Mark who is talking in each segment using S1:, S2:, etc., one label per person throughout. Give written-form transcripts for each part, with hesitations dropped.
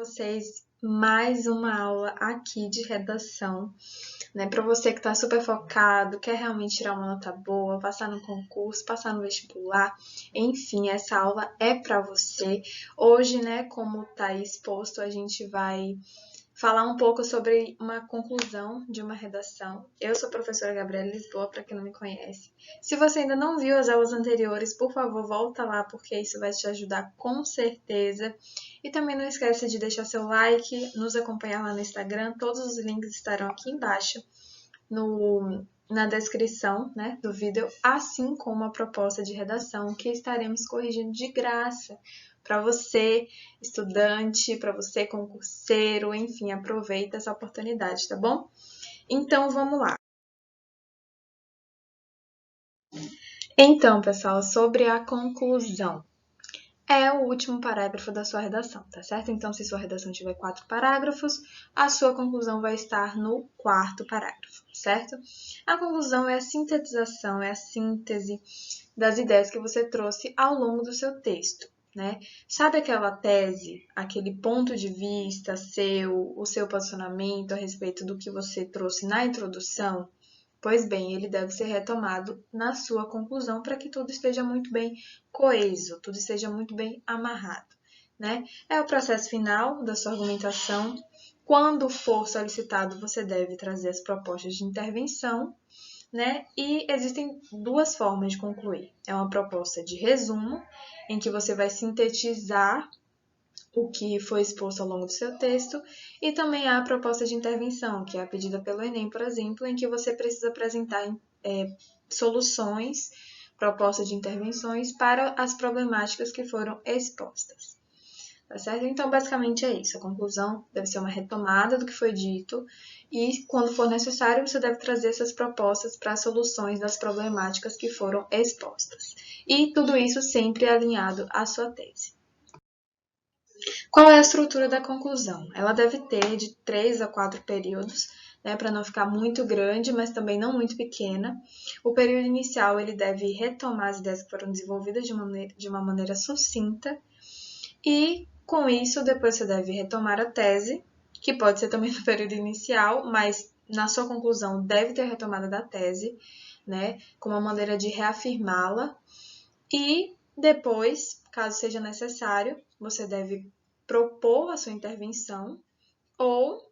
S1: vocês mais uma aula aqui de redação, né? Para você que está super focado, quer realmente tirar uma nota boa, passar no concurso, passar no vestibular, enfim, essa aula é para você. Hoje, né, como está exposto, a gente vai falar um pouco sobre uma conclusão de uma redação. Eu sou a professora Gabriela Lisboa, para quem não me conhece. Se você ainda não viu as aulas anteriores, por favor, volta lá, porque isso vai te ajudar com certeza. E também não esqueça de deixar seu like, nos acompanhar lá no Instagram. Todos os links estarão aqui embaixo na descrição, né, do vídeo, assim como a proposta de redação que estaremos corrigindo de graça para você, estudante, para você, concurseiro, enfim, aproveita essa oportunidade, tá bom? Então, vamos lá. Então, pessoal, sobre a conclusão. É o último parágrafo da sua redação, tá certo? Então, se sua redação tiver 4 parágrafos, a sua conclusão vai estar no 4º parágrafo, certo? A conclusão é a sintetização, é a síntese das ideias que você trouxe ao longo do seu texto, né? Sabe aquela tese, aquele ponto de vista seu, o seu posicionamento a respeito do que você trouxe na introdução? Pois bem, ele deve ser retomado na sua conclusão para que tudo esteja muito bem coeso, tudo esteja muito bem amarrado, né? É o processo final da sua argumentação. Quando for solicitado, você deve trazer as propostas de intervenção, né? E existem duas formas de concluir. É uma proposta de resumo, em que você vai sintetizar o que foi exposto ao longo do seu texto, e também há a proposta de intervenção, que é a pedida pelo Enem, por exemplo, em que você precisa apresentar soluções, proposta de intervenções para as problemáticas que foram expostas. Tá certo? Então, basicamente é isso. A conclusão deve ser uma retomada do que foi dito e, quando for necessário, você deve trazer essas propostas para as soluções das problemáticas que foram expostas. E tudo isso sempre alinhado à sua tese. Qual é a estrutura da conclusão? Ela deve ter de 3 a 4 períodos, né, para não ficar muito grande, mas também não muito pequena. O período inicial ele deve retomar as ideias que foram desenvolvidas de uma maneira sucinta e, com isso, depois você deve retomar a tese, que pode ser também no período inicial, mas na sua conclusão deve ter retomada da tese, né, com uma maneira de reafirmá-la. E depois, caso seja necessário, você deve propor a sua intervenção ou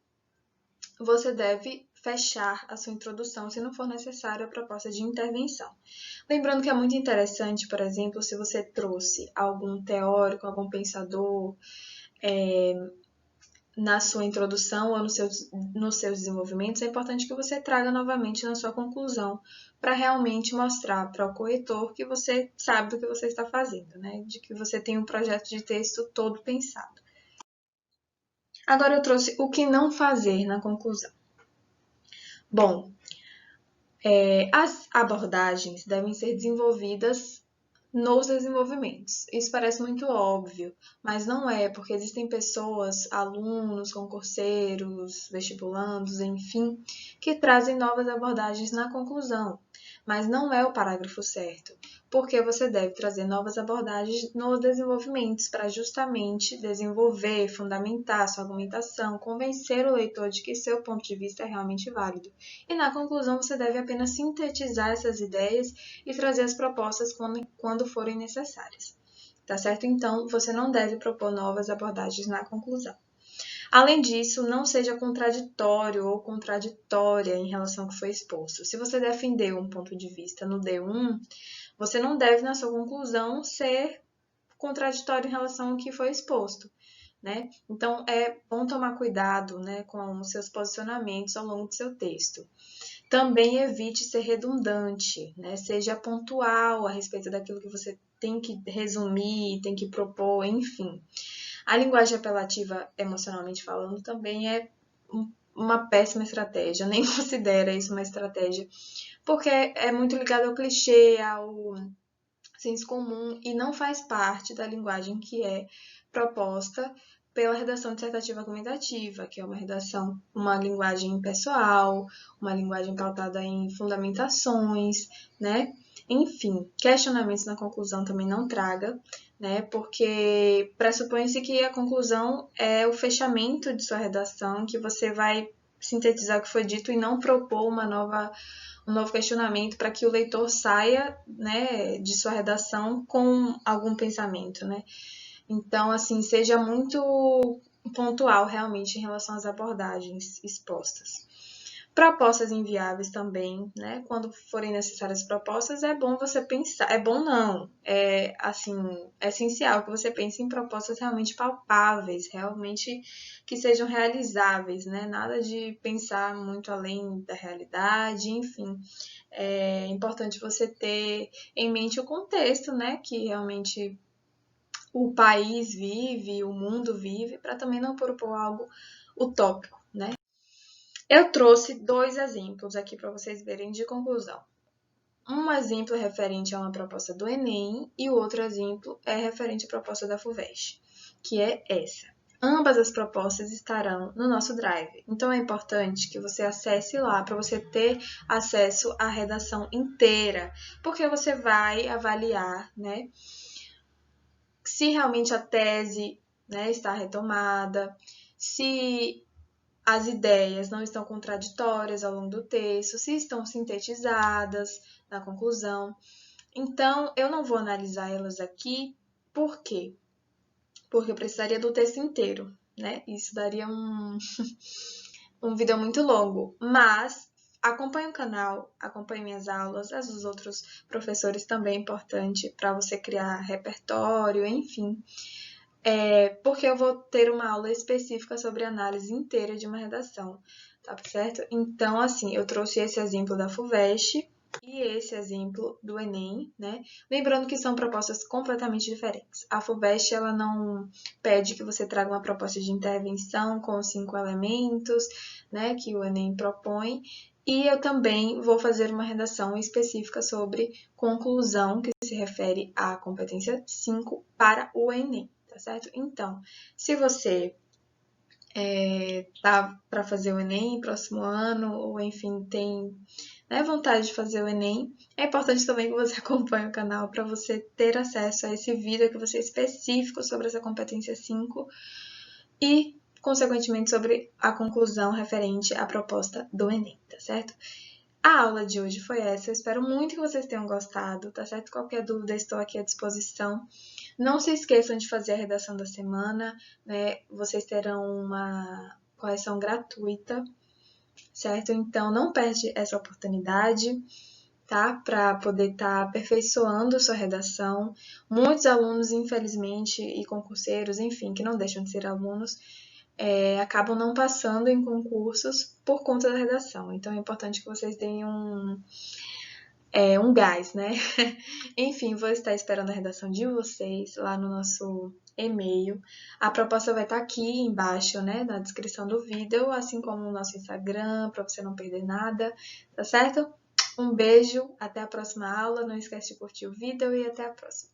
S1: você deve fechar a sua introdução, se não for necessário a proposta de intervenção. Lembrando que é muito interessante, por exemplo, se você trouxe algum teórico, algum pensador na sua introdução ou nos seus desenvolvimentos, é importante que você traga novamente na sua conclusão para realmente mostrar para o corretor que você sabe do que você está fazendo, né? De que você tem um projeto de texto todo pensado. Agora eu trouxe o que não fazer na conclusão. Bom, as abordagens devem ser desenvolvidas nos desenvolvimentos. Isso parece muito óbvio, mas não é, porque existem pessoas, alunos, concurseiros, vestibulandos, enfim, que trazem novas abordagens na conclusão, mas não é o parágrafo certo, porque você deve trazer novas abordagens nos desenvolvimentos para justamente desenvolver, fundamentar sua argumentação, convencer o leitor de que seu ponto de vista é realmente válido. E na conclusão você deve apenas sintetizar essas ideias e trazer as propostas quando forem necessárias. Tá certo? Então, você não deve propor novas abordagens na conclusão. Além disso, não seja contraditório ou contraditória em relação ao que foi exposto. Se você defender um ponto de vista no D1, você não deve, na sua conclusão, ser contraditório em relação ao que foi exposto, né? Então, é bom tomar cuidado, né, com os seus posicionamentos ao longo do seu texto. Também evite ser redundante, né? Seja pontual a respeito daquilo que você tem que resumir, tem que propor, enfim. A linguagem apelativa, emocionalmente falando, também é uma péssima estratégia. Nem considera isso uma estratégia, porque é muito ligado ao clichê, ao senso comum e não faz parte da linguagem que é proposta pela redação dissertativa argumentativa, que é uma linguagem pessoal, uma linguagem pautada em fundamentações, né? Enfim, questionamentos na conclusão também não traga, né? Porque pressupõe-se que a conclusão é o fechamento de sua redação, que você vai sintetizar o que foi dito e não propor um novo questionamento para que o leitor saia, né, de sua redação com algum pensamento, né? Então, assim, seja muito pontual realmente em relação às abordagens expostas. Propostas inviáveis também, né? Quando forem necessárias propostas, é bom você pensar. É bom não, é assim, é essencial que você pense em propostas realmente palpáveis, realmente que sejam realizáveis, né? Nada de pensar muito além da realidade, enfim. É importante você ter em mente o contexto, né? Que realmente o país vive, o mundo vive, para também não propor algo utópico, né? Eu trouxe 2 exemplos aqui para vocês verem de conclusão. Um exemplo é referente a uma proposta do Enem e o outro exemplo é referente à proposta da FUVEST, que é essa. Ambas as propostas estarão no nosso Drive, então é importante que você acesse lá para você ter acesso à redação inteira, porque você vai avaliar, né, se realmente a tese, né, está retomada, se as ideias não estão contraditórias ao longo do texto, se estão sintetizadas na conclusão. Então, eu não vou analisar elas aqui, por quê? Porque eu precisaria do texto inteiro, né? Isso daria um vídeo muito longo, mas acompanhe o canal, acompanhe minhas aulas, as dos outros professores também é importante para você criar repertório, enfim. Porque eu vou ter uma aula específica sobre análise inteira de uma redação, tá certo? Então, assim, eu trouxe esse exemplo da FUVEST e esse exemplo do Enem, né? Lembrando que são propostas completamente diferentes. A FUVEST, ela não pede que você traga uma proposta de intervenção com 5 elementos, né, que o Enem propõe, e eu também vou fazer uma redação específica sobre conclusão, que se refere à competência 5 para o Enem. Tá certo? Então, se você tá para fazer o Enem próximo ano, ou enfim, tem, né, vontade de fazer o Enem, é importante também que você acompanhe o canal para você ter acesso a esse vídeo que vai ser específico sobre essa competência 5 e, consequentemente, sobre a conclusão referente à proposta do Enem, tá certo? A aula de hoje foi essa, eu espero muito que vocês tenham gostado, tá certo? Qualquer dúvida, estou aqui à disposição. Não se esqueçam de fazer a redação da semana, né? Vocês terão uma correção gratuita, certo? Então, não perde essa oportunidade, tá? Para poder estar aperfeiçoando sua redação. Muitos alunos, infelizmente, e concurseiros, enfim, que não deixam de ser alunos, acabam não passando em concursos por conta da redação. Então, é importante que vocês deem um gás, né? Enfim, vou estar esperando a redação de vocês lá no nosso e-mail. A proposta vai estar aqui embaixo, né, na descrição do vídeo, assim como no nosso Instagram, para você não perder nada, tá certo? Um beijo, até a próxima aula. Não esquece de curtir o vídeo e até a próxima.